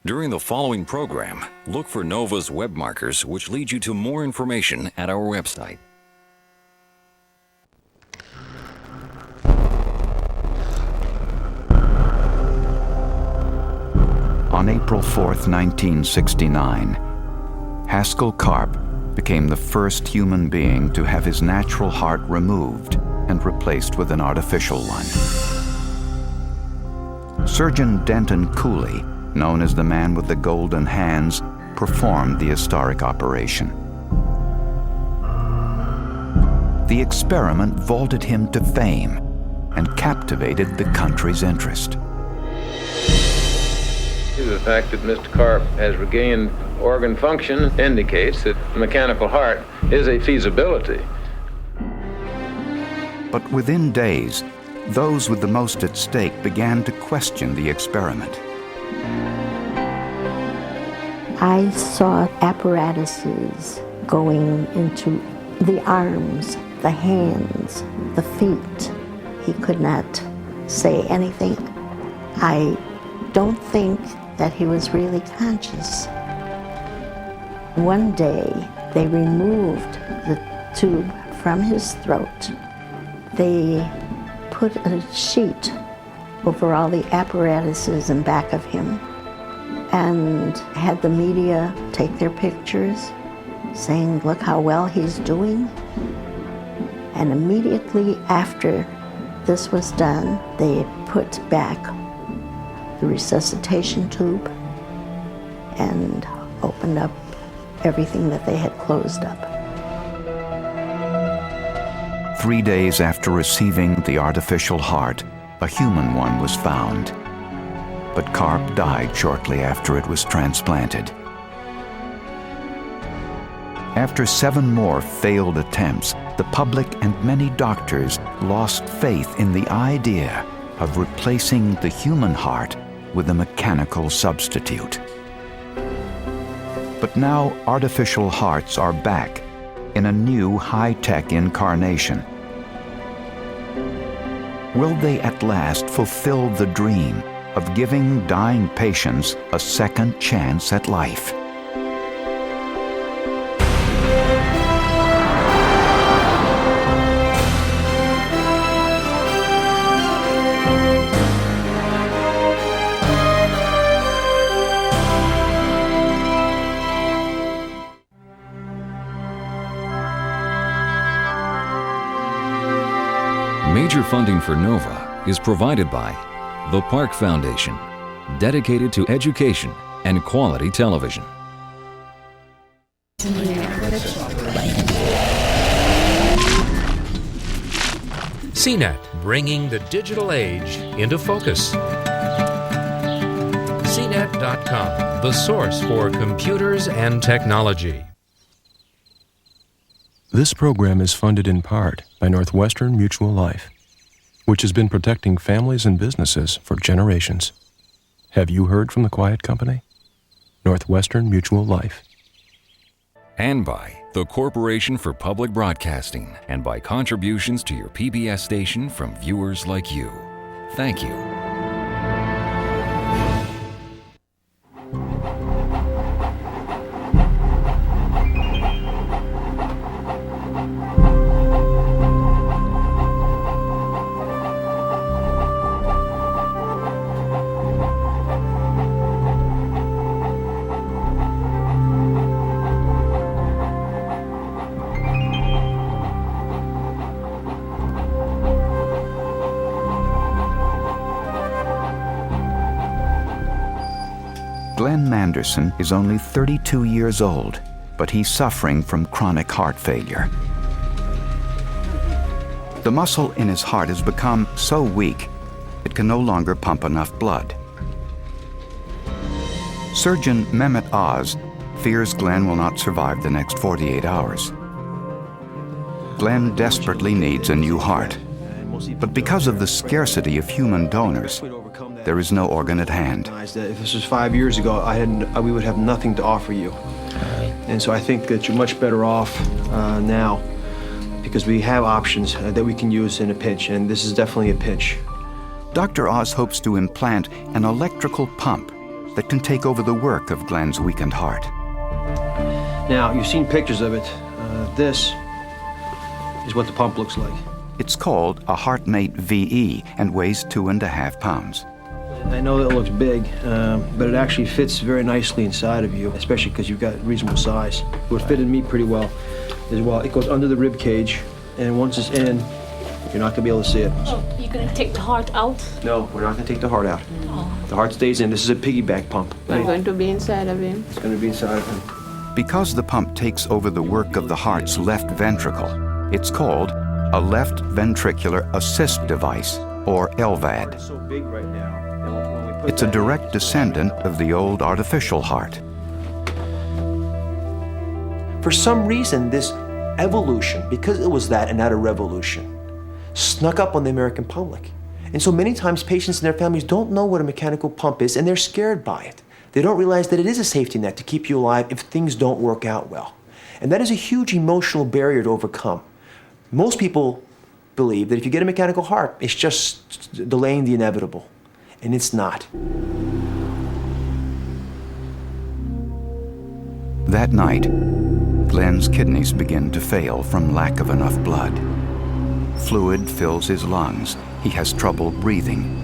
During the following program, look for NOVA's web markers, which lead you to more information at our website. On April 4th, 1969, Haskell Karp became the first human being to have his natural heart removed and replaced with an artificial one. Surgeon Denton Cooley, known as the man with the golden hands, performed the historic operation. The experiment vaulted him to fame and captivated the country's interest. The fact that Mr. Karp has regained organ function indicates that the mechanical heart is a feasibility. But within days, those with the most at stake began to question the experiment. I saw apparatuses going into the arms, the hands, the feet. He could not say anything. I don't think that he was really conscious. One day, they removed the tube from his throat. They put a sheet over all the apparatuses in back of him and had the media take their pictures, saying, "Look how well he's doing." And immediately after this was done, they put back the resuscitation tube and opened up everything that they had closed up. 3 days after receiving the artificial heart, a human one was found. But Karp died shortly after it was transplanted. After 7 more failed attempts, the public and many doctors lost faith in the idea of replacing the human heart with a mechanical substitute. But now artificial hearts are back in a new high-tech incarnation. Will they at last fulfill the dream of giving dying patients a second chance at life? Major funding for NOVA is provided by the Park Foundation, dedicated to education and quality television. CNET, bringing the digital age into focus. CNET.com, the source for computers and technology. This program is funded in part by Northwestern Mutual Life, which has been protecting families and businesses for generations. Have you heard from the Quiet Company? Northwestern Mutual Life. And by the Corporation for Public Broadcasting, and by contributions to your PBS station from viewers like you. Thank you. Glenn Manderson is only 32 years old, but he's suffering from chronic heart failure. The muscle in his heart has become so weak, it can no longer pump enough blood. Surgeon Mehmet Oz fears Glenn will not survive the next 48 hours. Glenn desperately needs a new heart, but because of the scarcity of human donors, there is no organ at hand. If this was 5 years ago, we would have nothing to offer you. And so I think that you're much better off now because we have options that we can use in a pinch, and this is definitely a pinch. Dr. Oz hopes to implant an electrical pump that can take over the work of Glenn's weakened heart. Now, you've seen pictures of it. This is what the pump looks like. It's called a HeartMate VE and weighs 2.5 pounds. I know that it looks big, but it actually fits very nicely inside of you, especially because you've got reasonable size. It would fit in me pretty well as well. It goes under the rib cage, and once it's in, you're not going to be able to see it. Oh, you're going to take the heart out? No, we're not going to take the heart out. Oh. The heart stays in. This is a piggyback pump. I'm going to be inside of him. It's going to be inside of him. Because the pump takes over the work of the heart's left ventricle, it's called a left ventricular assist device, or LVAD. It's so big right now. When we put It's a direct descendant of the old artificial heart. For some reason, this evolution, because it was that and not a revolution, snuck up on the American public. And so many times patients and their families don't know what a mechanical pump is, and they're scared by it. They don't realize that it is a safety net to keep you alive if things don't work out well. And that is a huge emotional barrier to overcome. Most people believe that if you get a mechanical heart, it's just delaying the inevitable. And it's not. That night, Glenn's kidneys begin to fail from lack of enough blood. Fluid fills his lungs. He has trouble breathing.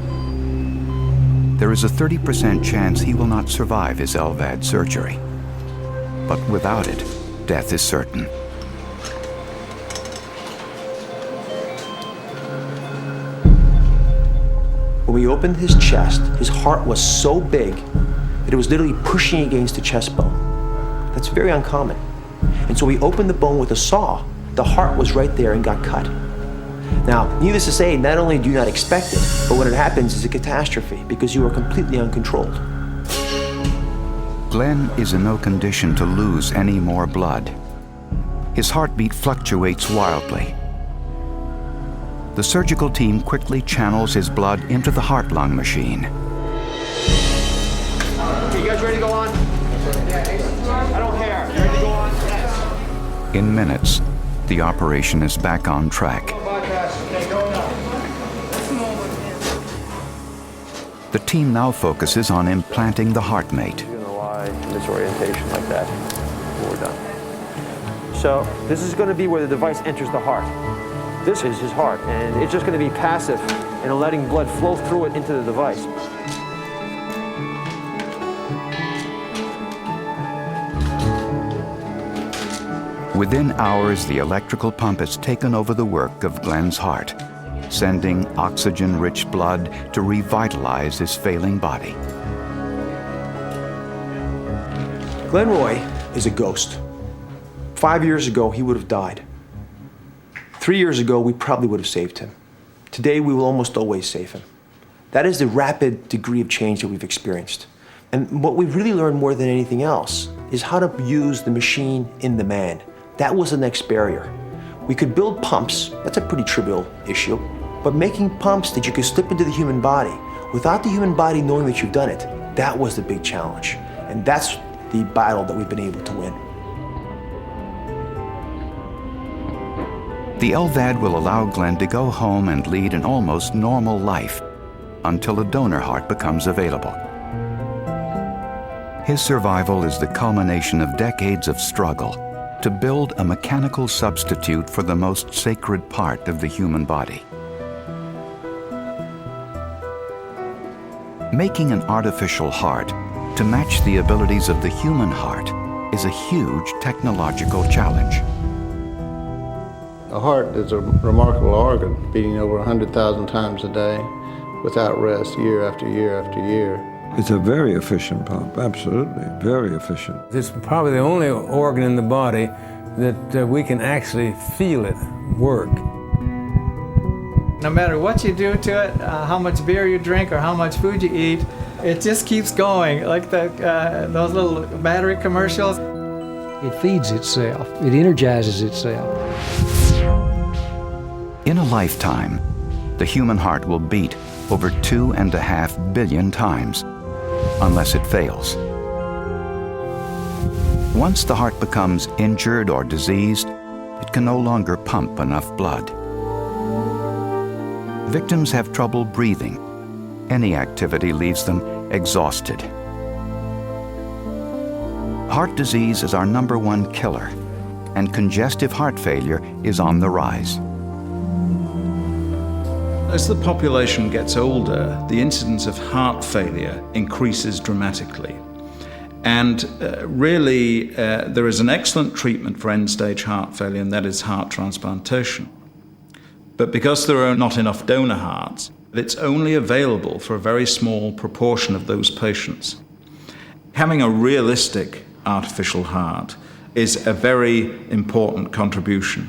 There is a 30% chance he will not survive his LVAD surgery. But without it, death is certain. When we opened his chest, his heart was so big that it was literally pushing against the chest bone. That's very uncommon. And so we opened the bone with a saw. The heart was right there and got cut. Now, needless to say, not only do you not expect it, but when it happens, it's a catastrophe because you are completely uncontrolled. Glenn is in no condition to lose any more blood. His heartbeat fluctuates wildly. The surgical team quickly channels his blood into the heart-lung machine. Okay, you guys ready to go on? I don't care. You ready to go on? Yes. In minutes, the operation is back on track. The team now focuses on implanting the HeartMate. You're going to lie in this orientation like that when we're done. So this is going to be where the device enters the heart. This is his heart, and it's just going to be passive and letting blood flow through it into the device. Within hours, the electrical pump has taken over the work of Glenn's heart, sending oxygen-rich blood to revitalize his failing body. Glenn Roy is a ghost. 5 years ago, he would have died. 3 years ago, we probably would have saved him. Today, we will almost always save him. That is the rapid degree of change that we've experienced. And what we've really learned more than anything else is how to use the machine in the man. That was the next barrier. We could build pumps, that's a pretty trivial issue, but making pumps that you could slip into the human body without the human body knowing that you've done it, that was the big challenge. And that's the battle that we've been able to win. The LVAD will allow Glenn to go home and lead an almost normal life until a donor heart becomes available. His survival is the culmination of decades of struggle to build a mechanical substitute for the most sacred part of the human body. Making an artificial heart to match the abilities of the human heart is a huge technological challenge. A heart is a remarkable organ, beating over 100,000 times a day without rest, year after year after year. It's a very efficient pump, absolutely, very efficient. It's probably the only organ in the body that we can actually feel it work. No matter what you do to it, how much beer you drink or how much food you eat, it just keeps going, like those little battery commercials. It feeds itself, it energizes itself. In a lifetime, the human heart will beat over 2.5 billion times, unless it fails. Once the heart becomes injured or diseased, it can no longer pump enough blood. Victims have trouble breathing. Any activity leaves them exhausted. Heart disease is our #1 killer, and congestive heart failure is on the rise. As the population gets older, the incidence of heart failure increases dramatically. And really, there is an excellent treatment for end-stage heart failure, and that is heart transplantation. But because there are not enough donor hearts, it's only available for a very small proportion of those patients. Having a realistic artificial heart is a very important contribution.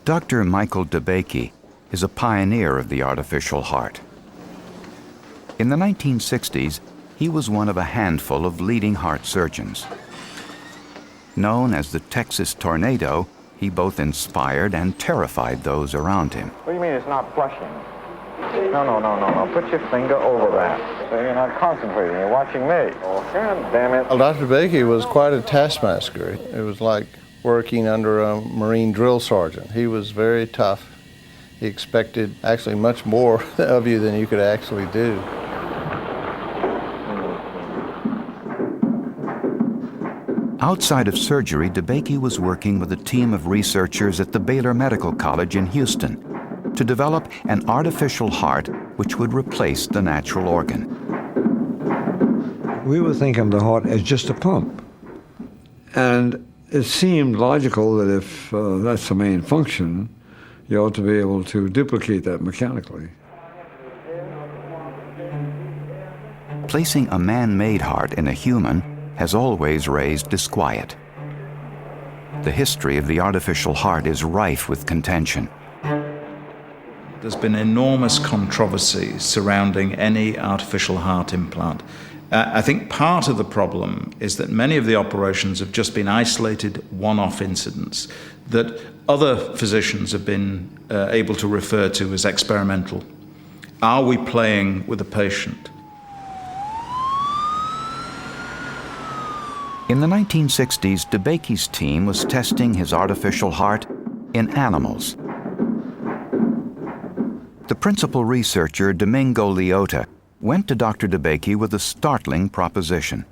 Dr. Michael DeBakey is a pioneer of the artificial heart. In the 1960s, he was one of a handful of leading heart surgeons. Known as the Texas Tornado, he both inspired and terrified those around him. What do you mean it's not flushing? No. Put your finger over that. So you're not concentrating, you're watching me. Oh, God damn it. Well, Dr. Baker was quite a taskmaster. It was like working under a Marine drill sergeant. He was very tough. He expected actually much more of you than you could actually do. Outside of surgery, DeBakey was working with a team of researchers at the Baylor Medical College in Houston to develop an artificial heart which would replace the natural organ. We were thinking of the heart as just a pump. And it seemed logical that if that's the main function, you ought to be able to duplicate that mechanically. Placing a man-made heart in a human has always raised disquiet. The history of the artificial heart is rife with contention. There's been enormous controversy surrounding any artificial heart implant. I think part of the problem is that many of the operations have just been isolated one-off incidents that other physicians have been able to refer to as experimental. Are we playing with the patient? In the 1960s, DeBakey's team was testing his artificial heart in animals. The principal researcher, Domingo Leota, went to Dr. DeBakey with a startling proposition.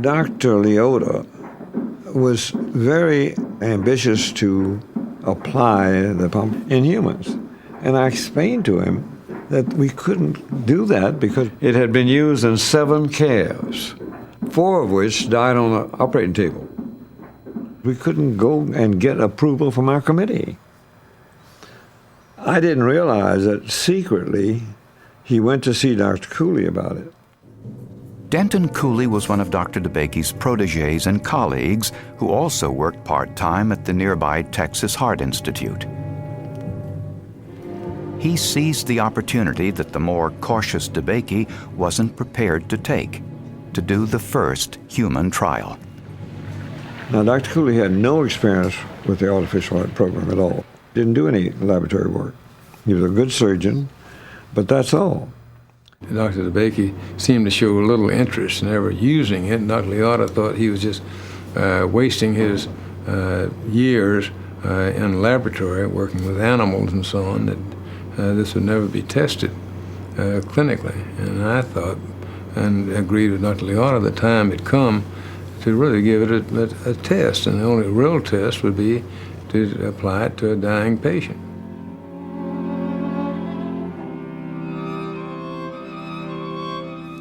Dr. Leota was very ambitious to apply the pump in humans. And I explained to him that we couldn't do that because it had been used in 7 calves, 4 of which died on the operating table. We couldn't go and get approval from our committee. I didn't realize that secretly he went to see Dr. Cooley about it. Denton Cooley was one of Dr. DeBakey's protégés and colleagues who also worked part-time at the nearby Texas Heart Institute. He seized the opportunity that the more cautious DeBakey wasn't prepared to take, to do the first human trial. Now, Dr. Cooley had no experience with the artificial heart program at all. Didn't do any laboratory work. He was a good surgeon, but that's all. Dr. DeBakey seemed to show a little interest in ever using it. Dr. Leota thought he was just wasting his years in laboratory working with animals and so on, that this would never be tested clinically. And I thought and agreed with Dr. Leota the time had come to really give it a test, and the only real test would be to apply it to a dying patient.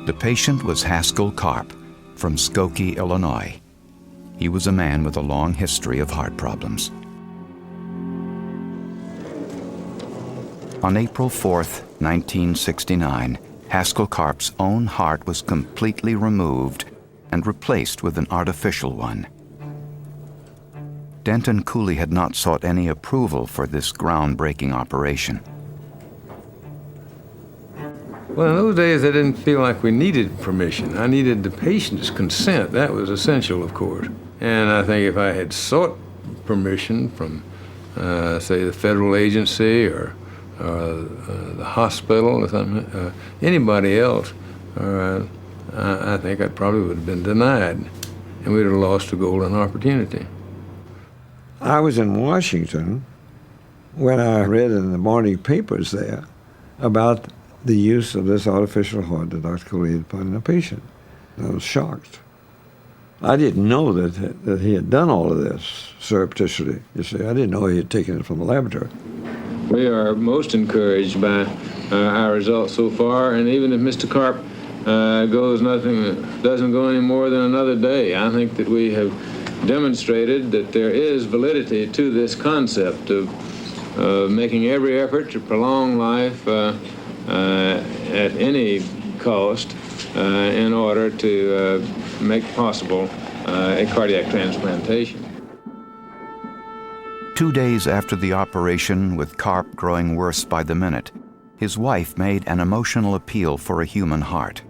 The patient was Haskell Karp from Skokie, Illinois. He was a man with a long history of heart problems. On April 4th, 1969, Haskell Karp's own heart was completely removed and replaced with an artificial one. Denton Cooley had not sought any approval for this groundbreaking operation. Well, in those days, I didn't feel like we needed permission. I needed the patient's consent. That was essential, of course. And I think if I had sought permission from, say, the federal agency or the hospital or something, anybody else, I think I probably would have been denied, and we'd have lost a golden opportunity. I was in Washington when I read in the morning papers there about the use of this artificial heart that Dr. Cooley had put in a patient. I was shocked. I didn't know that he had done all of this surreptitiously. You see, I didn't know he had taken it from the laboratory. We are most encouraged by our results so far, and even if Mr. Karp doesn't go any more than another day, I think that we have demonstrated that there is validity to this concept of making every effort to prolong life at any cost in order to make possible a cardiac transplantation. 2 days after the operation, with Karp growing worse by the minute, his wife made an emotional appeal for a human heart.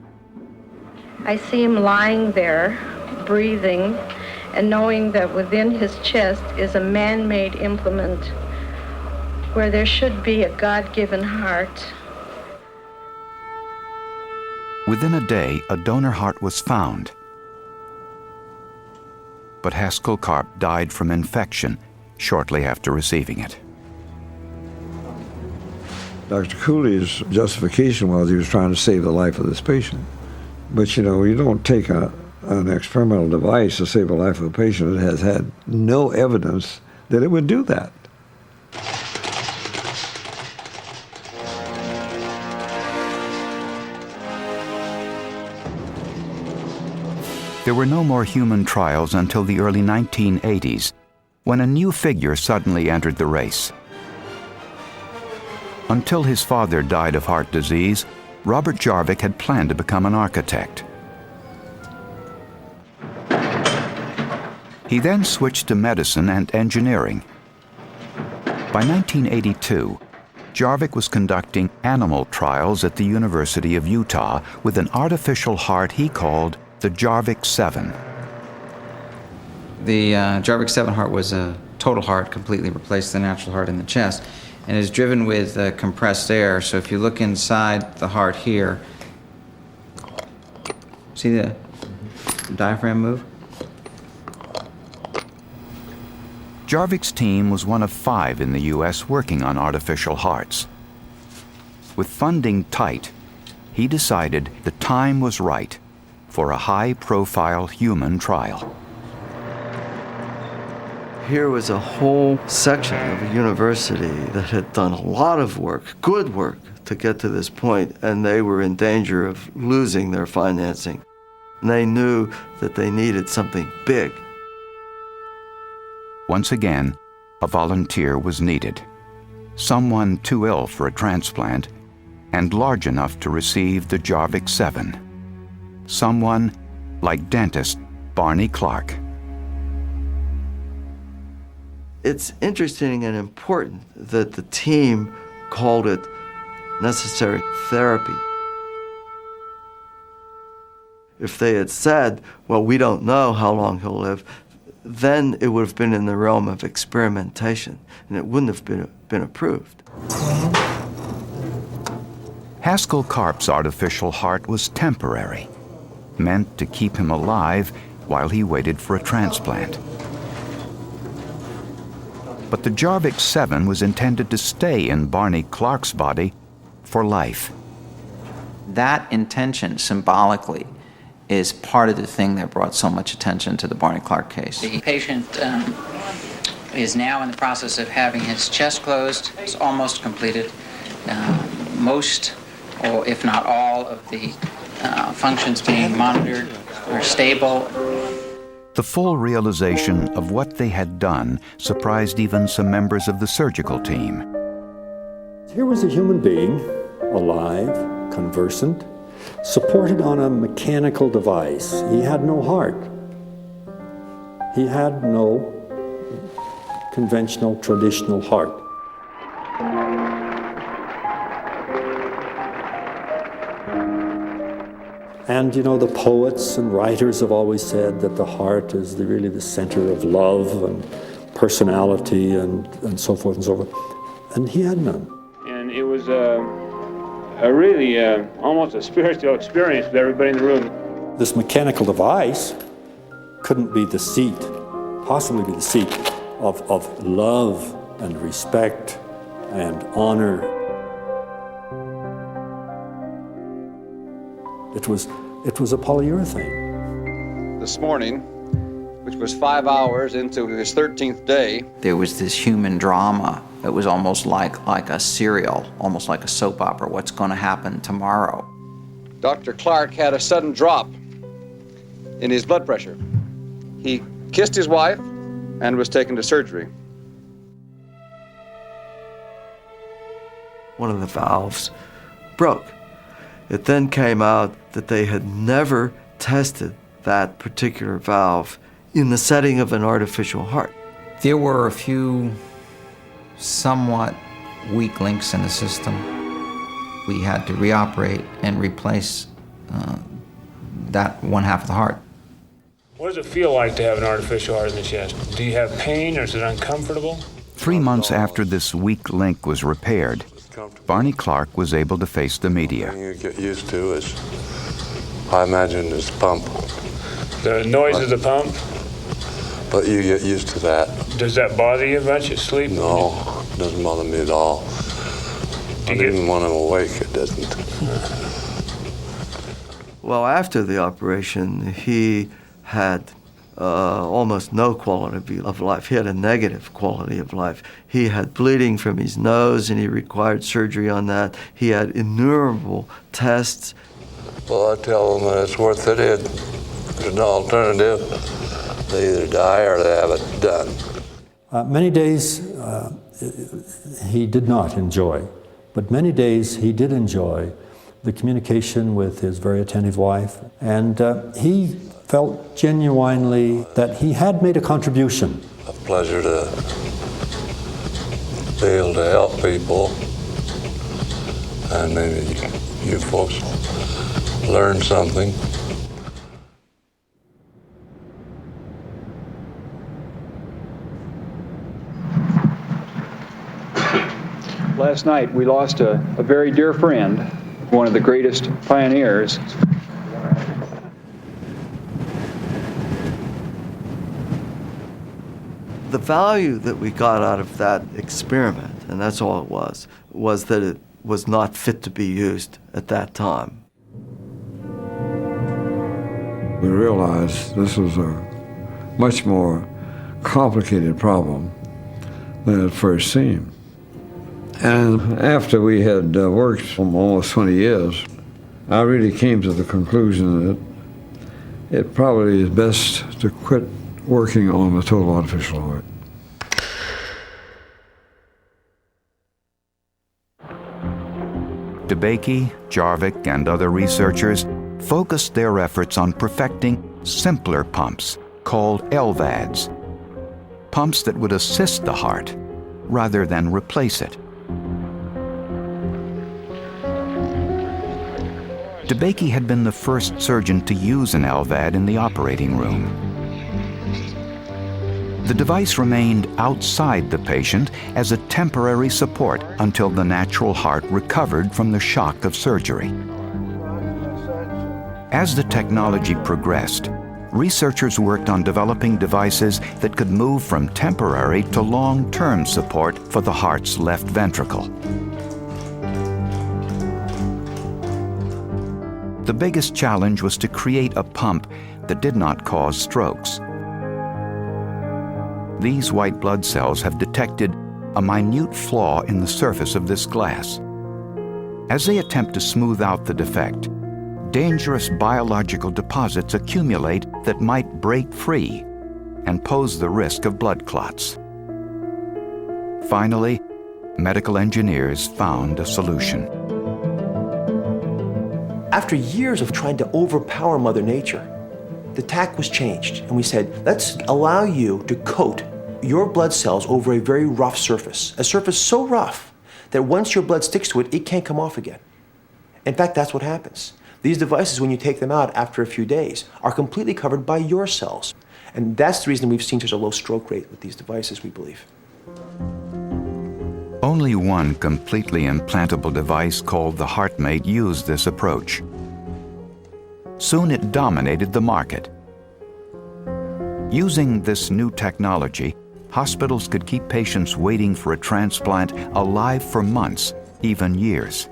I see him lying there, breathing, and knowing that within his chest is a man-made implement where there should be a God-given heart. Within a day, a donor heart was found. But Haskell Karp died from infection shortly after receiving it. Dr. Cooley's justification was he was trying to save the life of this patient. But you know, you don't take an experimental device to save the life of a patient that has had no evidence that it would do that. There were no more human trials until the early 1980s, when a new figure suddenly entered the race. Until his father died of heart disease, Robert Jarvik had planned to become an architect. He then switched to medicine and engineering. By 1982, Jarvik was conducting animal trials at the University of Utah with an artificial heart he called the Jarvik 7. The Jarvik 7 heart was a total heart, completely replaced the natural heart in the chest, and is driven with compressed air. So if you look inside the heart here, see the diaphragm move? Jarvik's team was one of 5 in the U.S. working on artificial hearts. With funding tight, he decided the time was right for a high-profile human trial. Here was a whole section of a university that had done a lot of work, good work, to get to this point, and they were in danger of losing their financing. And they knew that they needed something big. Once again, a volunteer was needed. Someone too ill for a transplant and large enough to receive the Jarvik 7. Someone like dentist Barney Clark. It's interesting and important that the team called it necessary therapy. If they had said, well, we don't know how long he'll live, then it would have been in the realm of experimentation, and it wouldn't have been approved. Haskell Karp's artificial heart was temporary, meant to keep him alive while he waited for a transplant. But the Jarvik 7 was intended to stay in Barney Clark's body for life. That intention, symbolically, is part of the thing that brought so much attention to the Barney Clark case. The patient is now in the process of having his chest closed. It's almost completed. Most, or if not all, of the functions being monitored are stable. The full realization of what they had done surprised even some members of the surgical team. Here was a human being, alive, conversant, supported on a mechanical device. He had no heart. He had no conventional, traditional heart. And you know, the poets and writers have always said that the heart is really the center of love and personality and so forth and so forth. And he had none. And it was a really almost a spiritual experience with everybody in the room. This mechanical device couldn't be the seat, possibly be the seat of love and respect and honor. It was a polyurethane. This morning, which was 5 hours into his 13th day, There was this human drama that was almost like a serial, almost like a soap opera. What's going to happen tomorrow? Dr. Clark had a sudden drop in his blood pressure. He kissed his wife and was taken to surgery. One of the valves broke. It then came out that they had never tested that particular valve in the setting of an artificial heart. There were a few somewhat weak links in the system. We had to reoperate and replace that one half of the heart. What does it feel like to have an artificial heart in the chest? Do you have pain or is it uncomfortable? 3 months after this weak link was repaired, Barney Clark was able to face the media. The thing you get used to is, I imagine, is pump. The noise of the pump? But you get used to that. Does that bother you much at sleep? No, it doesn't bother me at all. Even when I'm awake, it doesn't. Well, after the operation, he had almost no quality of life. He had a negative quality of life. He had bleeding from his nose, and he required surgery on that. He had innumerable tests. Well, I tell them that it's worth it. There's no alternative. They either die or they have it done. Many days he did not enjoy, but many days he did enjoy the communication with his very attentive wife, and he felt genuinely that he had made a contribution. A pleasure to be able to help people, and maybe you folks learn something. Last night we lost a very dear friend, one of the greatest pioneers. The value that we got out of that experiment, and that's all it was that it was not fit to be used at that time. We realized this was a much more complicated problem than it first seemed. And after we had worked for almost 20 years, I really came to the conclusion that it probably is best to quit working on the total artificial heart. DeBakey, Jarvik, and other researchers focused their efforts on perfecting simpler pumps called LVADs, pumps that would assist the heart rather than replace it. DeBakey had been the first surgeon to use an LVAD in the operating room. The device remained outside the patient as a temporary support until the natural heart recovered from the shock of surgery. As the technology progressed, researchers worked on developing devices that could move from temporary to long-term support for the heart's left ventricle. The biggest challenge was to create a pump that did not cause strokes. These white blood cells have detected a minute flaw in the surface of this glass. As they attempt to smooth out the defect, dangerous biological deposits accumulate that might break free and pose the risk of blood clots. Finally, medical engineers found a solution. After years of trying to overpower Mother Nature, the tack was changed, and we said, let's allow you to coat your blood cells over a very rough surface, a surface so rough that once your blood sticks to it, it can't come off again. In fact, that's what happens. These devices, when you take them out after a few days, are completely covered by your cells. And that's the reason we've seen such a low stroke rate with these devices, we believe. Only one completely implantable device called the HeartMate used this approach. Soon it dominated the market. Using this new technology, hospitals could keep patients waiting for a transplant alive for months, even years.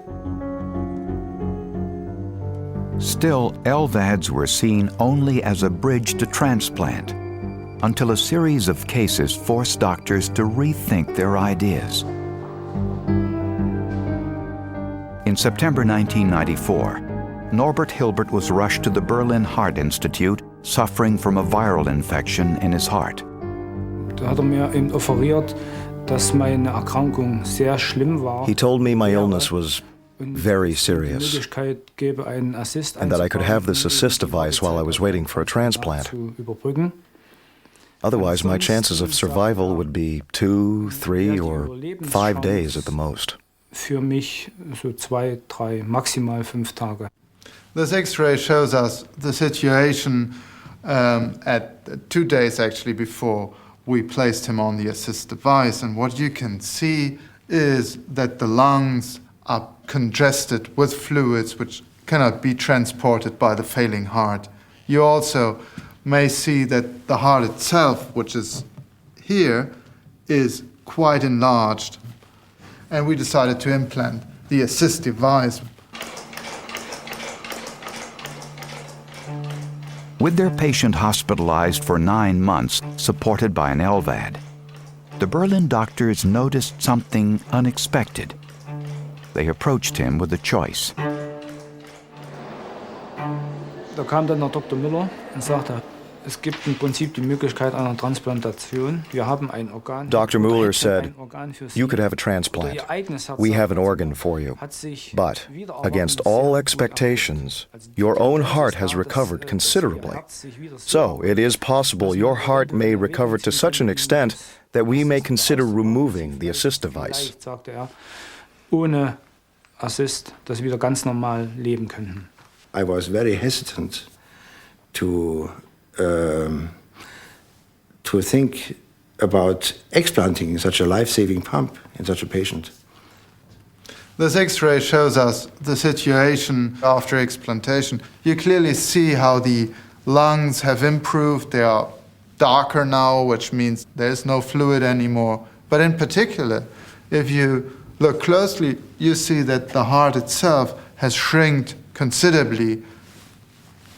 Still, LVADs were seen only as a bridge to transplant, until a series of cases forced doctors to rethink their ideas. In September 1994, Norbert Hilbert was rushed to the Berlin Heart Institute, suffering from a viral infection in his heart. Da hat mir eben offeriert, dass meine Erkrankung sehr schlimm war. He told me my illness was very serious, and that I could have this assist device while I was waiting for a transplant. Otherwise, my chances of survival would be 2, 3, or 5 days at the most. Für mich so 2, 3, maximal 5 Tage. This X-ray shows us the situation at 2 days actually before we placed him on the assist device, and what you can see is that the lungs are congested with fluids which cannot be transported by the failing heart. You also may see that the heart itself, which is here, is quite enlarged. And we decided to implant the assist device. With their patient hospitalized for 9 months, supported by an LVAD, the Berlin doctors noticed something unexpected. They approached him with a choice. Da kam dann noch Dr. Müller und sagte, es gibt im Prinzip die Möglichkeit einer Transplantation. Wir haben ein Organ. Dr. Mueller said, you could have a transplant. We have an organ for you. But, against all expectations, your own heart has recovered considerably. So, it is possible your heart may recover to such an extent that we may consider removing the assist device. Ohne Assist, dass wir wieder ganz normal leben könnten. I was very hesitant to think about explanting such a life-saving pump in such a patient. This X-ray shows us the situation after explantation. You clearly see how the lungs have improved. They are darker now, which means there's no fluid anymore. But in particular, if you look closely, you see that the heart itself has shrinked considerably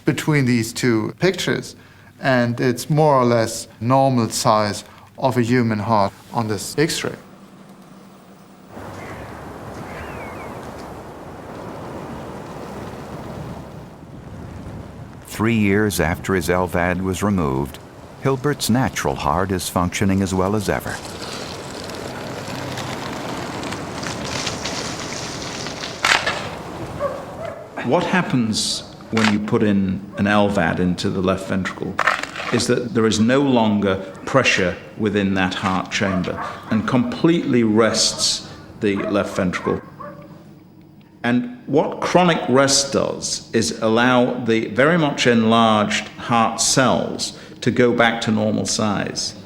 between these two pictures, and it's more or less normal size of a human heart on this X-ray. Three years after his LVAD was removed, Hilbert's natural heart is functioning as well as ever. What happens when you put in an LVAD into the left ventricle is that there is no longer pressure within that heart chamber and completely rests the left ventricle. And what chronic rest does is allow the very much enlarged heart cells to go back to normal size.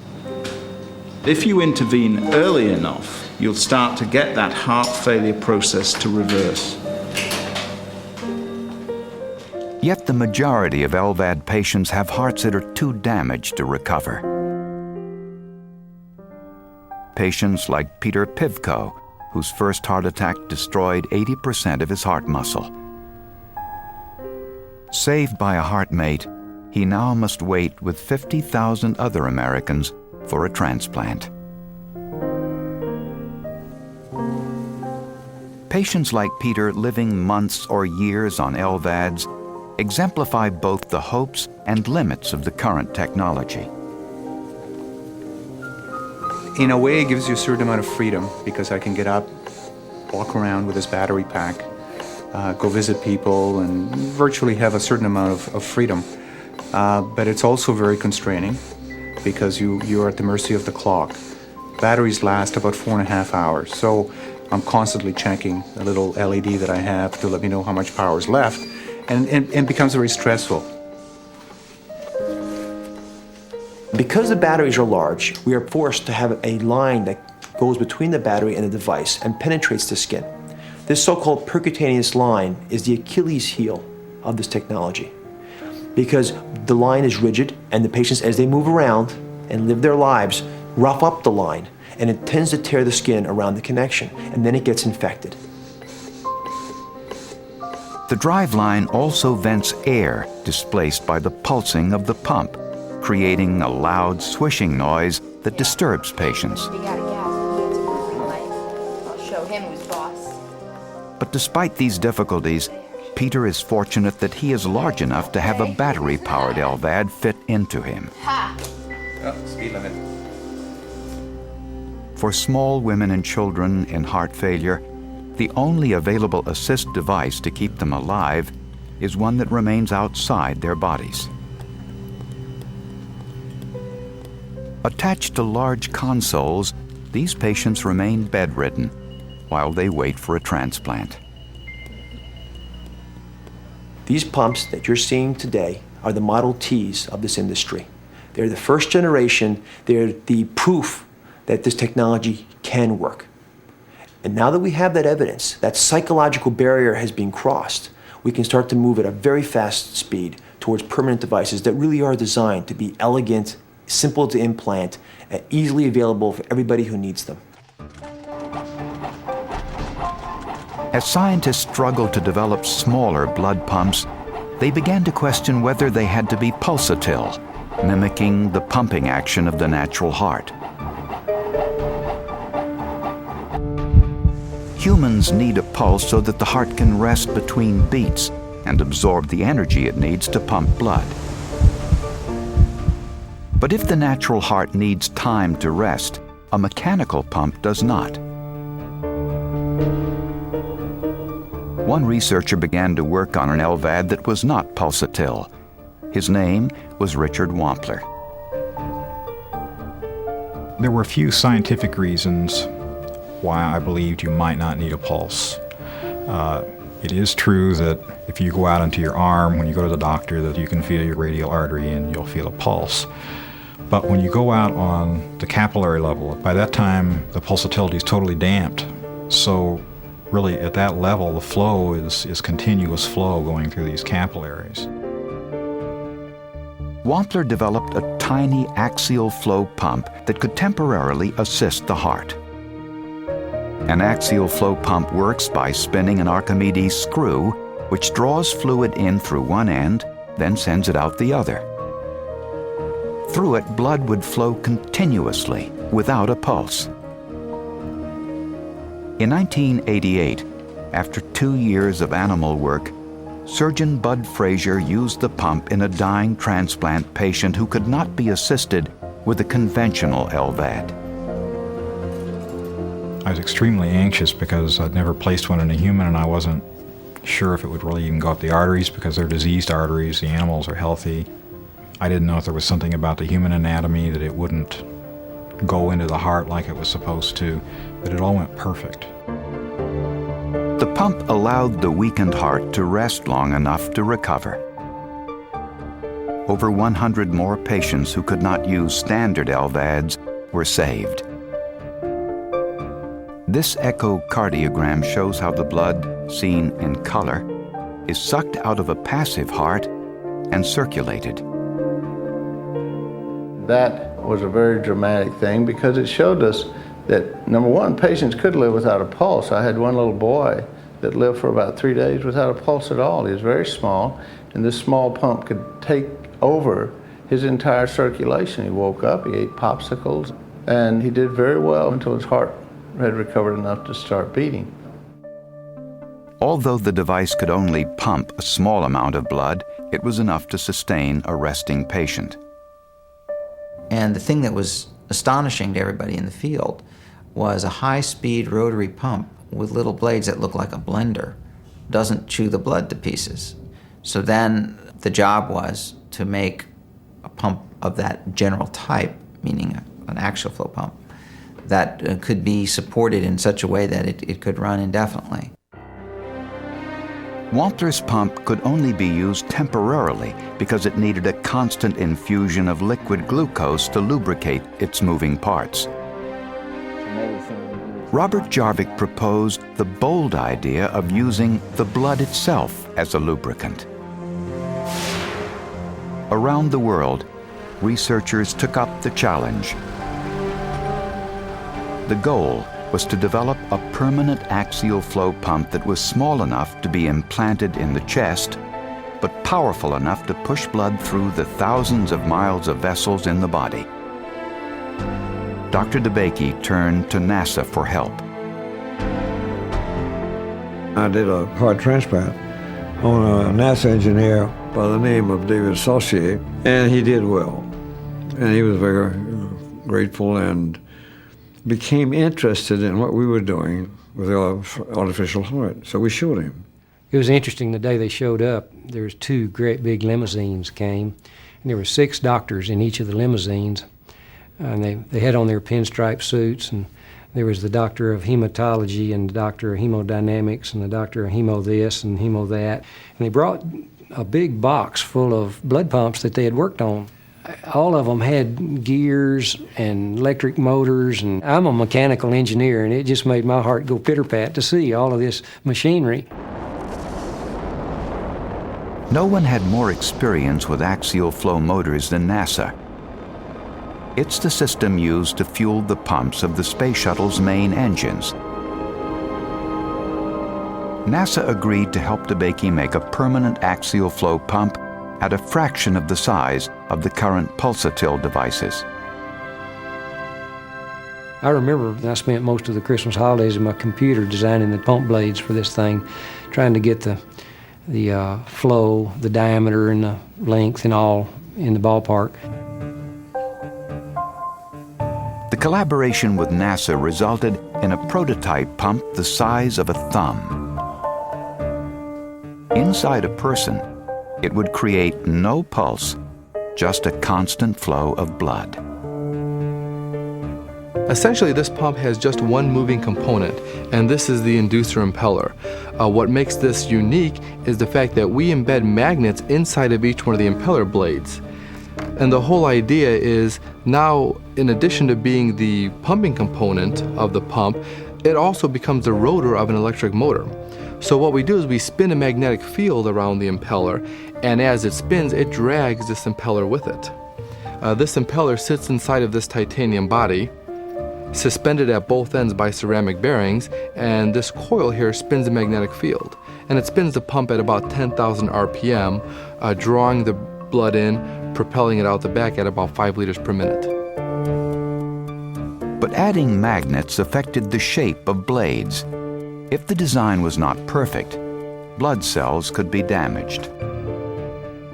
If you intervene early enough, you'll start to get that heart failure process to reverse. Yet the majority of LVAD patients have hearts that are too damaged to recover. Patients like Peter Pivko, whose first heart attack destroyed 80% of his heart muscle. Saved by a heartmate, he now must wait with 50,000 other Americans for a transplant. Patients like Peter living months or years on LVADs exemplify both the hopes and limits of the current technology. In a way, it gives you a certain amount of freedom because I can get up, walk around with this battery pack, go visit people, and virtually have a certain amount of freedom. But it's also very constraining because you're at the mercy of the clock. Batteries last about 4.5 hours, so I'm constantly checking a little LED that I have to let me know how much power is left. And it becomes very stressful. Because the batteries are large, we are forced to have a line that goes between the battery and the device and penetrates the skin. This so-called percutaneous line is the Achilles heel of this technology. Because the line is rigid and the patients, as they move around and live their lives, rough up the line, and it tends to tear the skin around the connection, and then it gets infected. The driveline also vents air displaced by the pulsing of the pump, creating a loud swishing noise that disturbs patients. But despite these difficulties, Peter is fortunate that he is large enough to have a battery-powered LVAD fit into him. Speed limit. For small women and children in heart failure, the only available assist device to keep them alive is one that remains outside their bodies. Attached to large consoles, these patients remain bedridden while they wait for a transplant. These pumps that you're seeing today are the Model Ts of this industry. They're the first generation. They're the proof that this technology can work. And now that we have that evidence, that psychological barrier has been crossed, we can start to move at a very fast speed towards permanent devices that really are designed to be elegant, simple to implant, and easily available for everybody who needs them. As scientists struggled to develop smaller blood pumps, they began to question whether they had to be pulsatile, mimicking the pumping action of the natural heart. Humans need a pulse so that the heart can rest between beats and absorb the energy it needs to pump blood. But if the natural heart needs time to rest, a mechanical pump does not. One researcher began to work on an LVAD that was not pulsatile. His name was Richard Wampler. There were a few scientific reasons why I believed you might not need a pulse. It is true that if you go out into your arm when you go to the doctor, that you can feel your radial artery and you'll feel a pulse. But when you go out on the capillary level, by that time the pulsatility is totally damped. So really at that level the flow is continuous flow going through these capillaries. Wampler developed a tiny axial flow pump that could temporarily assist the heart. An axial flow pump works by spinning an Archimedes screw, which draws fluid in through one end, then sends it out the other. Through it, blood would flow continuously, without a pulse. In 1988, after 2 years of animal work, surgeon Bud Frazier used the pump in a dying transplant patient who could not be assisted with a conventional LVAD. I was extremely anxious because I'd never placed one in a human and I wasn't sure if it would really even go up the arteries because they're diseased arteries, the animals are healthy. I didn't know if there was something about the human anatomy that it wouldn't go into the heart like it was supposed to, but it all went perfect. The pump allowed the weakened heart to rest long enough to recover. Over 100 more patients who could not use standard LVADs were saved. This echocardiogram shows how the blood, seen in color, is sucked out of a passive heart and circulated. That was a very dramatic thing because it showed us that, number one, patients could live without a pulse. I had one little boy that lived for about 3 days without a pulse at all. He was very small, and this small pump could take over his entire circulation. He woke up, he ate popsicles, and he did very well until his heart had recovered enough to start beating. Although the device could only pump a small amount of blood, it was enough to sustain a resting patient. And the thing that was astonishing to everybody in the field was a high-speed rotary pump with little blades that look like a blender. Doesn't chew the blood to pieces. So then the job was to make a pump of that general type, meaning an axial flow pump, that could be supported in such a way that it could run indefinitely. Wampler's pump could only be used temporarily because it needed a constant infusion of liquid glucose to lubricate its moving parts. Robert Jarvik proposed the bold idea of using the blood itself as a lubricant. Around the world, researchers took up the challenge. The goal was to develop a permanent axial flow pump that was small enough to be implanted in the chest, but powerful enough to push blood through the thousands of miles of vessels in the body. Dr. DeBakey turned to NASA for help. I did a heart transplant on a NASA engineer by the name of David Saucier, and he did well. And he was very grateful and became interested in what we were doing with the artificial heart. So we showed him. It was interesting the day they showed up, there was 2 great big limousines came, and there were 6 doctors in each of the limousines. And they had on their pinstripe suits, and there was the doctor of hematology and the doctor of hemodynamics and the doctor of hemo this and hemo that. And they brought a big box full of blood pumps that they had worked on. All of them had gears and electric motors, and I'm a mechanical engineer, and it just made my heart go pitter-pat to see all of this machinery. No one had more experience with axial flow motors than NASA. It's the system used to fuel the pumps of the space shuttle's main engines. NASA agreed to help DeBakey make a permanent axial flow pump at a fraction of the size of the current pulsatile devices. I remember I spent most of the Christmas holidays in my computer designing the pump blades for this thing, trying to get the flow, the diameter, and the length and all in the ballpark. The collaboration with NASA resulted in a prototype pump the size of a thumb. Inside a person, it would create no pulse, just a constant flow of blood. Essentially, this pump has just one moving component, and this is the inducer impeller. What makes this unique is the fact that we embed magnets inside of each one of the impeller blades. And the whole idea is now, in addition to being the pumping component of the pump, it also becomes the rotor of an electric motor. So what we do is we spin a magnetic field around the impeller, and as it spins, it drags this impeller with it. This impeller sits inside of this titanium body, suspended at both ends by ceramic bearings, and this coil here spins a magnetic field. And it spins the pump at about 10,000 RPM, drawing the blood in, propelling it out the back at about 5 liters per minute. But adding magnets affected the shape of blades. If the design was not perfect, blood cells could be damaged.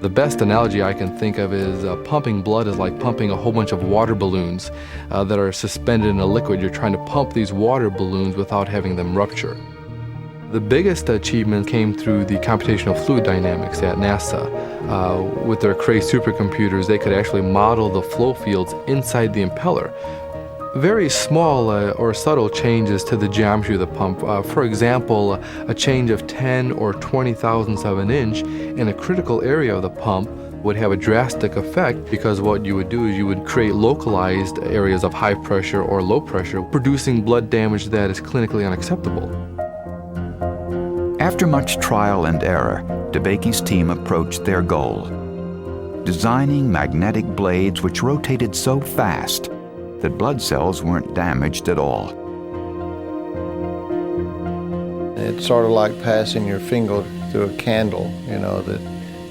The best analogy I can think of is pumping blood is like pumping a whole bunch of water balloons that are suspended in a liquid. You're trying to pump these water balloons without having them rupture. The biggest achievement came through the computational fluid dynamics at NASA. With their Cray supercomputers, they could actually model the flow fields inside the impeller. Very small or subtle changes to the geometry of the pump. For example, a change of 10 or 20 thousandths of an inch in a critical area of the pump would have a drastic effect, because what you would do is you would create localized areas of high pressure or low pressure, producing blood damage that is clinically unacceptable. After much trial and error, DeBakey's team approached their goal: designing magnetic blades which rotated so fast that blood cells weren't damaged at all. It's sort of like passing your finger through a candle, you know, that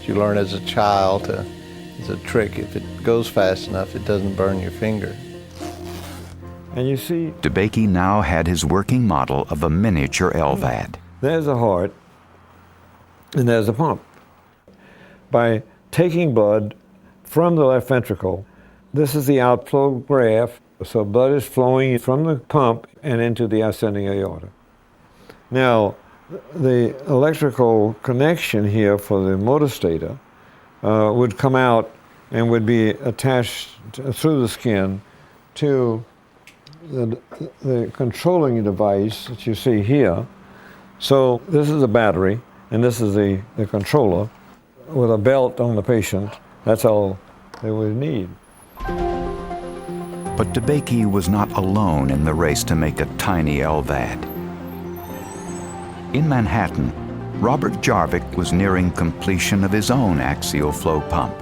you learn as a child as a trick. If it goes fast enough, it doesn't burn your finger. And you see, DeBakey now had his working model of a miniature LVAD. There's a heart, and there's a pump. By taking blood from the left ventricle, this is the outflow graph, so blood is flowing from the pump and into the ascending aorta. Now, the electrical connection here for the motor stator would come out and would be attached through the skin to the controlling device that you see here. So this is a battery, and this is the controller with a belt on the patient. That's all they would need. But DeBakey was not alone in the race to make a tiny LVAD. In Manhattan, Robert Jarvik was nearing completion of his own axial flow pump,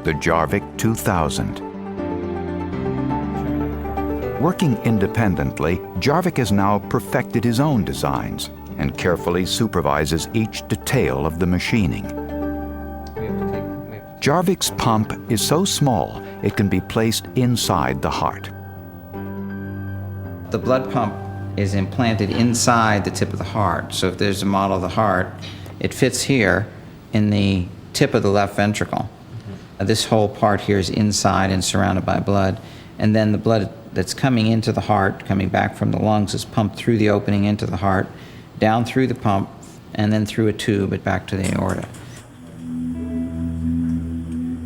the Jarvik 2000. Working independently, Jarvik has now perfected his own designs and carefully supervises each detail of the machining. Jarvik's pump is so small it can be placed inside the heart. The blood pump is implanted inside the tip of the heart. So if there's a model of the heart, it fits here in the tip of the left ventricle. This whole part here is inside and surrounded by blood. And then the blood that's coming into the heart, coming back from the lungs, is pumped through the opening into the heart, down through the pump, and then through a tube and back to the aorta.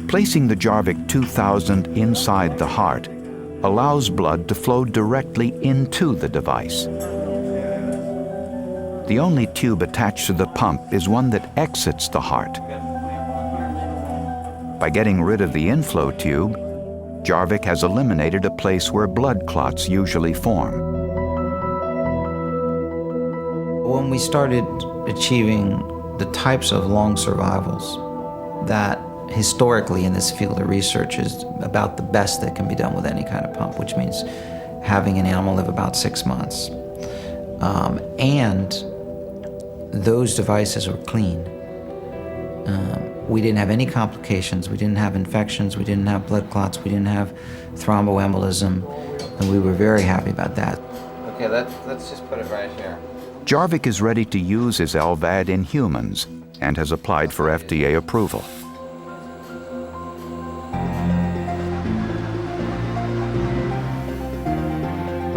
Placing the Jarvik 2000 inside the heart allows blood to flow directly into the device. The only tube attached to the pump is one that exits the heart. By getting rid of the inflow tube, Jarvik has eliminated a place where blood clots usually form. When we started achieving the types of long survivals that historically in this field of research is about the best that can be done with any kind of pump, which means having an animal live about 6 months. And those devices were clean. We didn't have any complications, we didn't have infections, we didn't have blood clots, we didn't have thromboembolism, and we were very happy about that. Okay, let's just put it right here. Jarvik is ready to use his LVAD in humans and has applied for FDA approval.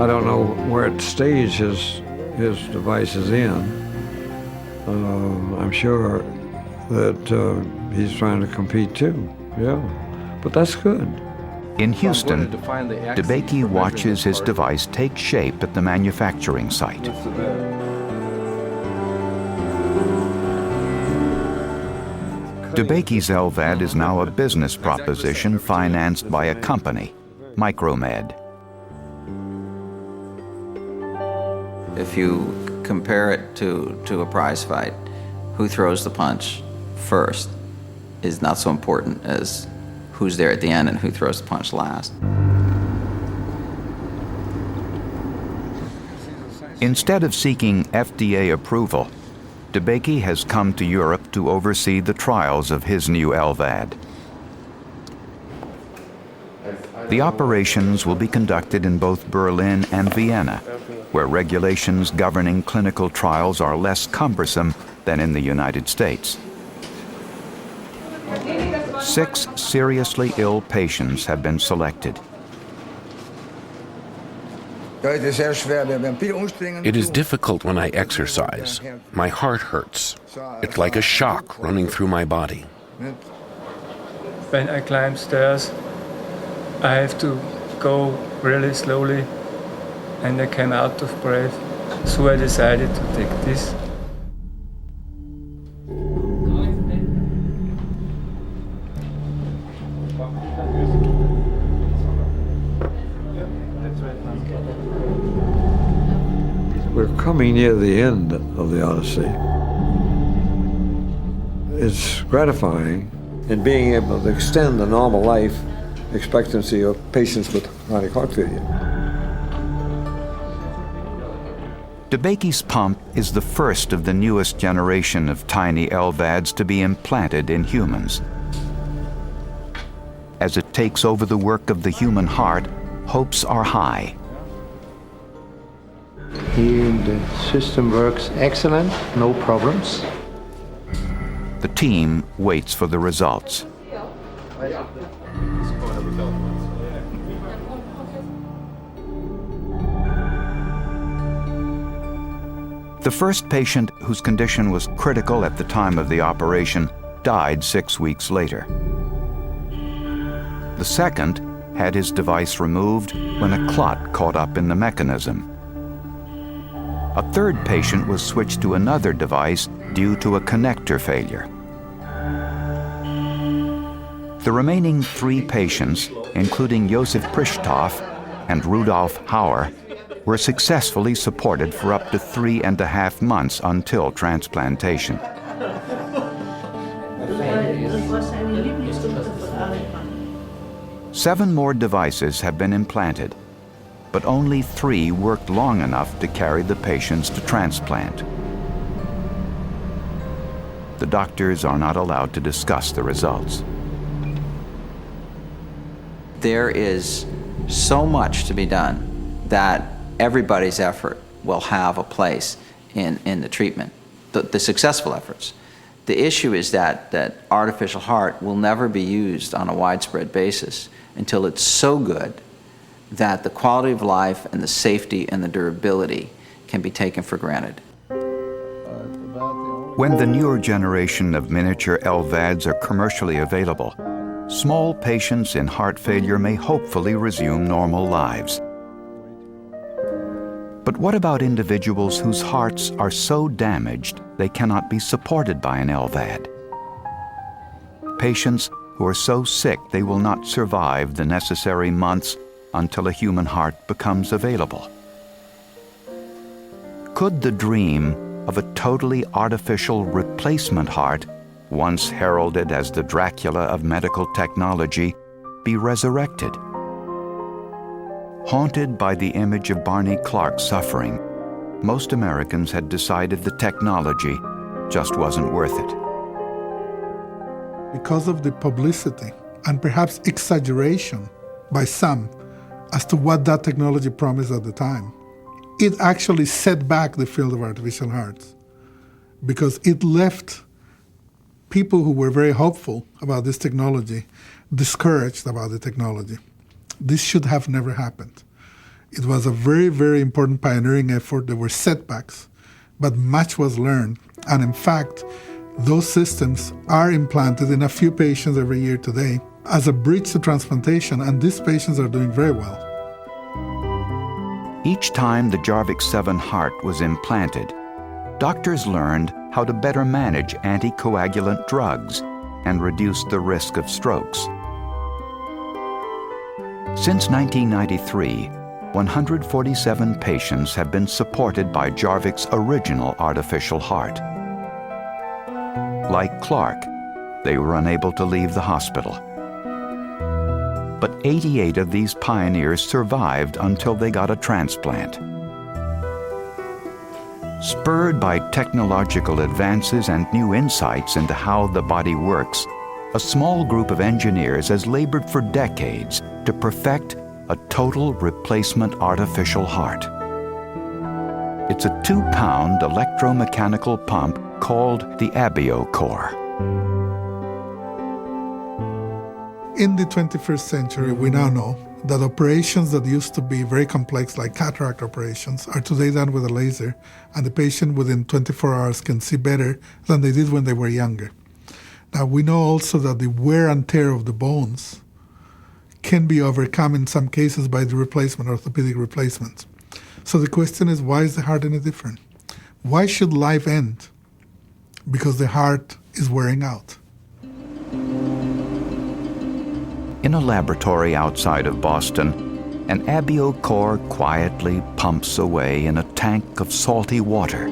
I don't know what stage his device is in. I'm sure that he's trying to compete too, yeah. But that's good. In Houston, DeBakey watches his device take shape at the manufacturing site. DeBakey's LVAD is now a business proposition financed by a company, Micromed. If you compare it to a prize fight, who throws the punch first is not so important as who's there at the end and who throws the punch last. Instead of seeking FDA approval, DeBakey has come to Europe to oversee the trials of his new LVAD. The operations will be conducted in both Berlin and Vienna, where regulations governing clinical trials are less cumbersome than in the United States. 6 seriously ill patients have been selected. It is difficult when I exercise. My heart hurts. It's like a shock running through my body. When I climb stairs, I have to go really slowly and I came out of breath. So I decided to take this. We're coming near the end of the Odyssey. It's gratifying in being able to extend the normal life expectancy of patients with chronic heart failure. DeBakey's pump is the first of the newest generation of tiny LVADs to be implanted in humans. As it takes over the work of the human heart, hopes are high. Here the system works excellent, no problems. The team waits for the results. The first patient, whose condition was critical at the time of the operation, died 6 weeks later. The second had his device removed when a clot caught up in the mechanism. A third patient was switched to another device due to a connector failure. The remaining 3 patients, including Josef Prichthoff and Rudolf Hauer, were successfully supported for up to 3.5 months until transplantation. Seven more devices have been implanted. but only 3 worked long enough to carry the patients to transplant. The doctors are not allowed to discuss the results. There is so much to be done that everybody's effort will have a place in the treatment, the successful efforts. The issue is that artificial heart will never be used on a widespread basis until it's so good that the quality of life and the safety and the durability can be taken for granted. When the newer generation of miniature LVADs are commercially available, small patients in heart failure may hopefully resume normal lives. But what about individuals whose hearts are so damaged they cannot be supported by an LVAD? Patients who are so sick they will not survive the necessary months until a human heart becomes available. Could the dream of a totally artificial replacement heart, once heralded as the Dracula of medical technology, be resurrected? Haunted by the image of Barney Clark's suffering, most Americans had decided the technology just wasn't worth it. Because of the publicity and perhaps exaggeration by some as to what that technology promised at the time, it actually set back the field of artificial hearts because it left people who were very hopeful about this technology discouraged about the technology. This should have never happened. It was a very, very important pioneering effort. There were setbacks, but much was learned. And in fact, those systems are implanted in a few patients every year today as a bridge to transplantation, and these patients are doing very well. Each time the Jarvik 7 heart was implanted, doctors learned how to better manage anticoagulant drugs and reduce the risk of strokes. Since 1993, 147 patients have been supported by Jarvik's original artificial heart. Like Clark, they were unable to leave the hospital. But 88 of these pioneers survived until they got a transplant. Spurred by technological advances and new insights into how the body works, a small group of engineers has labored for decades to perfect a total replacement artificial heart. It's a 2-pound electromechanical pump called the AbioCore. In the 21st century, we now know that operations that used to be very complex, like cataract operations, are today done with a laser, and the patient within 24 hours can see better than they did when they were younger. Now, we know also that the wear and tear of the bones can be overcome in some cases by the replacement, orthopedic replacements. So the question is, why is the heart any different? Why should life end because the heart is wearing out? In a laboratory outside of Boston, an AbioCore quietly pumps away in a tank of salty water.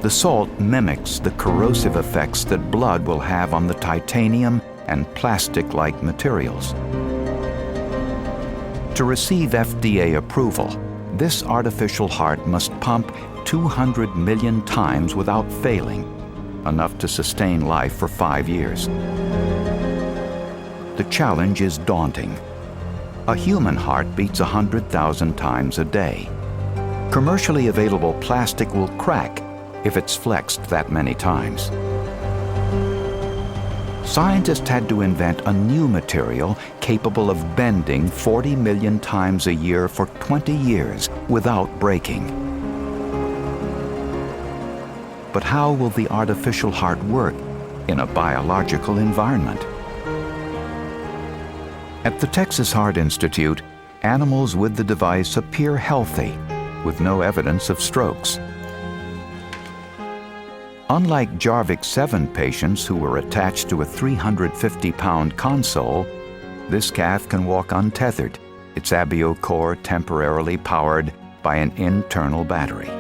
The salt mimics the corrosive effects that blood will have on the titanium and plastic-like materials. To receive FDA approval, this artificial heart must pump 200 million times without failing, enough to sustain life for 5 years. The challenge is daunting. A human heart beats 100,000 times a day. Commercially available plastic will crack if it's flexed that many times. Scientists had to invent a new material capable of bending 40 million times a year for 20 years without breaking. But how will the artificial heart work in a biological environment? At the Texas Heart Institute, animals with the device appear healthy, with no evidence of strokes. Unlike Jarvik 7 patients who were attached to a 350-pound console, this calf can walk untethered, its AbioCore temporarily powered by an internal battery.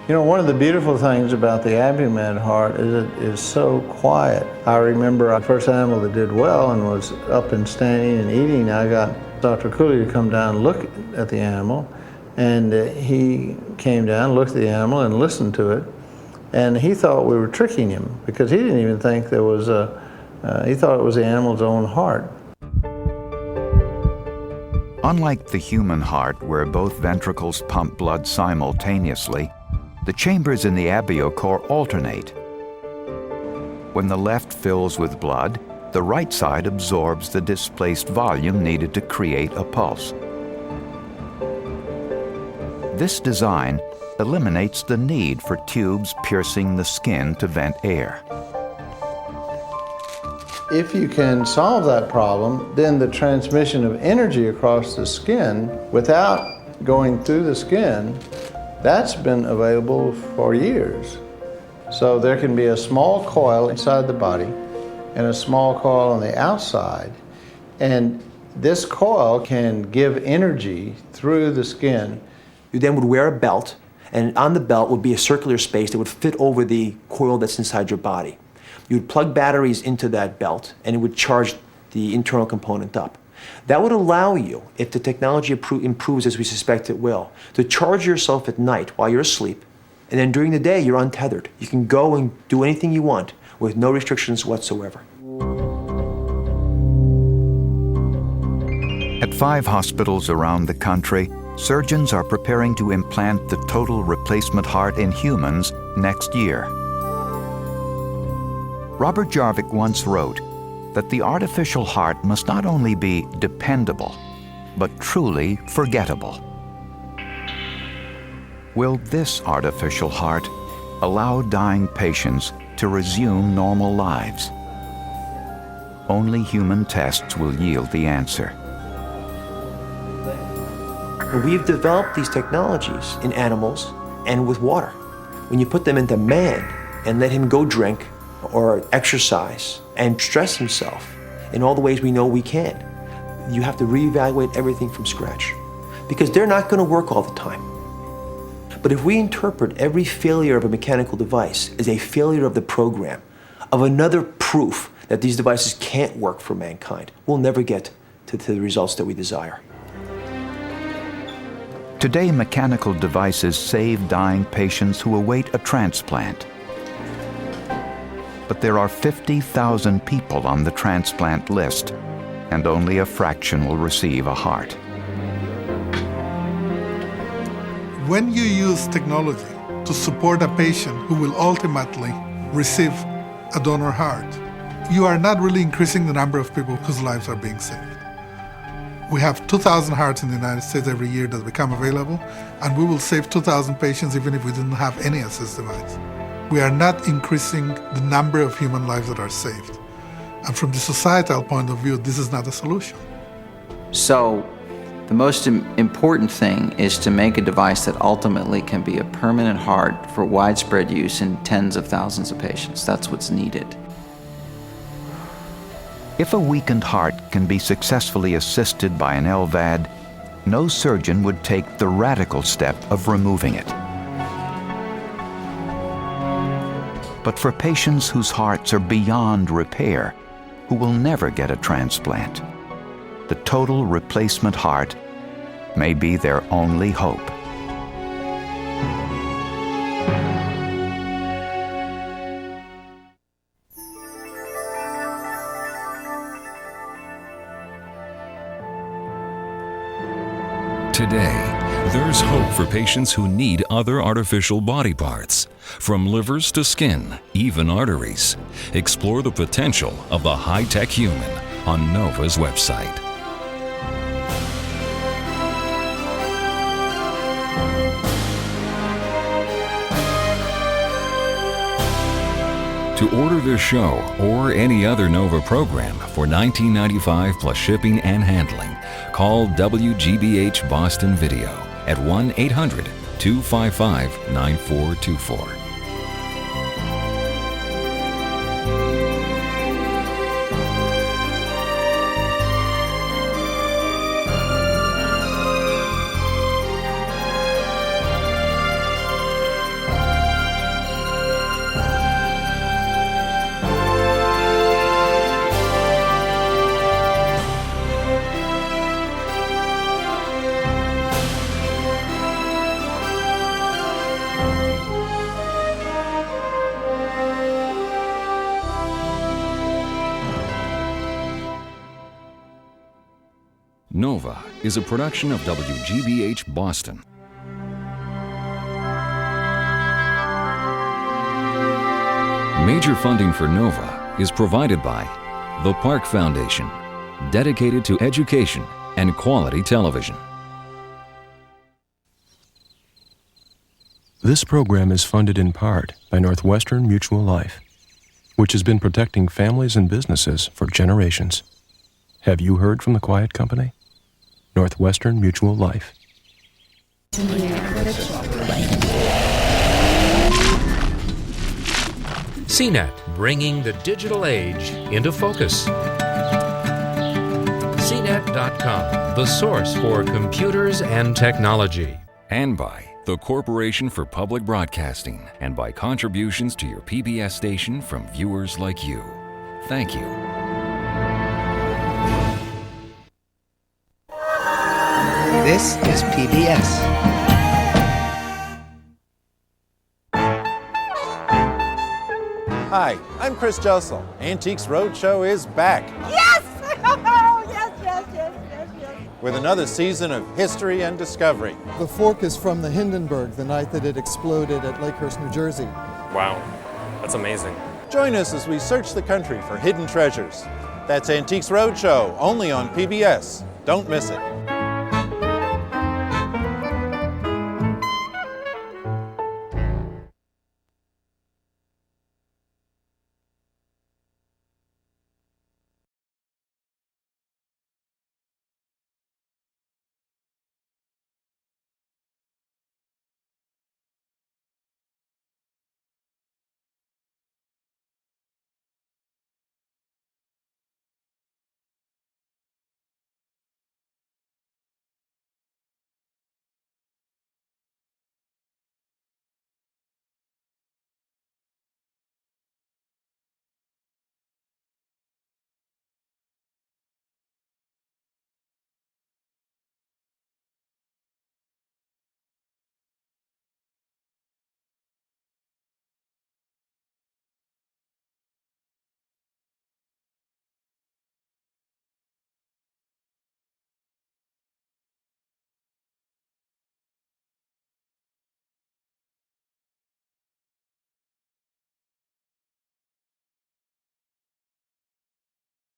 You know, one of the beautiful things about the Abiomed heart is it is so quiet. I remember our first animal that did well and was up and standing and eating, I got Dr. Cooley to come down and look at the animal, and he came down, looked at the animal, and listened to it, and he thought we were tricking him because he didn't even think there was he thought it was the animal's own heart. Unlike the human heart, where both ventricles pump blood simultaneously, the chambers in the abiocore alternate. When the left fills with blood, the right side absorbs the displaced volume needed to create a pulse. This design eliminates the need for tubes piercing the skin to vent air. If you can solve that problem, then the transmission of energy across the skin without going through the skin, that's been available for years. So there can be a small coil inside the body and a small coil on the outside, and this coil can give energy through the skin. You then would wear a belt, and on the belt would be a circular space that would fit over the coil that's inside your body. You would plug batteries into that belt, and it would charge the internal component up. That would allow you, if the technology improves as we suspect it will, to charge yourself at night while you're asleep, and then during the day you're untethered. You can go and do anything you want with no restrictions whatsoever. At 5 hospitals around the country, surgeons are preparing to implant the total replacement heart in humans next year. Robert Jarvik once wrote that the artificial heart must not only be dependable, but truly forgettable. Will this artificial heart allow dying patients to resume normal lives? Only human tests will yield the answer. We've developed these technologies in animals and with water. When you put them into man and let him go drink or exercise and stress himself in all the ways we know we can, you have to reevaluate everything from scratch because they're not going to work all the time. But if we interpret every failure of a mechanical device as a failure of the program, of another proof that these devices can't work for mankind, we'll never get to the results that we desire. Today, mechanical devices save dying patients who await a transplant. But there are 50,000 people on the transplant list, and only a fraction will receive a heart. When you use technology to support a patient who will ultimately receive a donor heart, you are not really increasing the number of people whose lives are being saved. We have 2,000 hearts in the United States every year that become available, and we will save 2,000 patients even if we didn't have any assist device. We are not increasing the number of human lives that are saved. And from the societal point of view, this is not a solution. So, the most important thing is to make a device that ultimately can be a permanent heart for widespread use in tens of thousands of patients. That's what's needed. If a weakened heart can be successfully assisted by an LVAD, no surgeon would take the radical step of removing it. But for patients whose hearts are beyond repair, who will never get a transplant, the total replacement heart may be their only hope. Today, there's hope for patients who need other artificial body parts. From livers to skin, even arteries. Explore the potential of the high-tech human on NOVA's website. To order this show or any other NOVA program for $19.95 plus shipping and handling, call WGBH Boston Video at 1-800-255-9424. Nova is a production of WGBH Boston. Major funding for Nova is provided by the Park Foundation, dedicated to education and quality television. This program is funded in part by Northwestern Mutual Life, which has been protecting families and businesses for generations. Have you heard from the Quiet Company? Northwestern Mutual Life. CNET, bringing the digital age into focus. CNET.com, the source for computers and technology. And by the Corporation for Public Broadcasting, and by contributions to your PBS station from viewers like you. Thank you. This is PBS. Hi, I'm Chris Josel. Antiques Roadshow is back. Yes! Oh, yes, yes, yes, yes, yes. With another season of history and discovery. The fork is from the Hindenburg, the night that it exploded at Lakehurst, New Jersey. Wow, that's amazing. Join us as we search the country for hidden treasures. That's Antiques Roadshow, only on PBS. Don't miss it.